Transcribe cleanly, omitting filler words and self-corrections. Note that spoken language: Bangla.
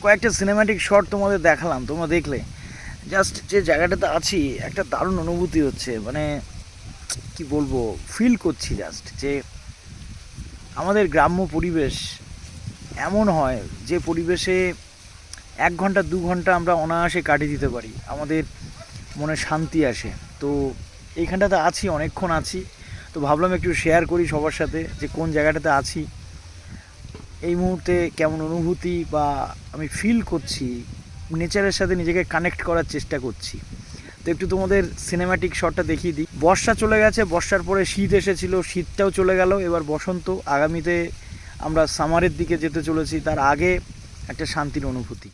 কয়েকটা সিনেম্যাটিক শট তোমাদের দেখালাম, তোমরা দেখলে। জাস্ট যে জায়গাটাতে আছি একটা দারুণ অনুভূতি হচ্ছে, মানে কি বলবো, ফিল করছি জাস্ট যে আমাদের গ্রাম্য পরিবেশ এমন হয় যে পরিবেশে 1 ঘন্টা 2 ঘন্টা আমরা অনায়াসে কাটিয়ে দিতে পারি, আমাদের মনে শান্তি আসে। তো এইখানটাতে আছি, অনেকক্ষণ আছি, তো ভাবলাম একটু শেয়ার করি সবার সাথে যে কোন জায়গাটাতে আছি, এই মুহূর্তে কেমন অনুভূতি বা আমি ফিল করছি, নেচারের সাথে নিজেকে কানেক্ট করার চেষ্টা করছি। তো একটু তোমাদের সিনেম্যাটিক শটটা দেখিয়ে দিই। বর্ষা চলে গেছে, বর্ষার পরে শীত এসেছিলো, শীতটাও চলে গেল, এবার বসন্ত। আগামীতে আমরা সামারের দিকে যেতে চলেছি, তার আগে একটা শান্তির অনুভূতি।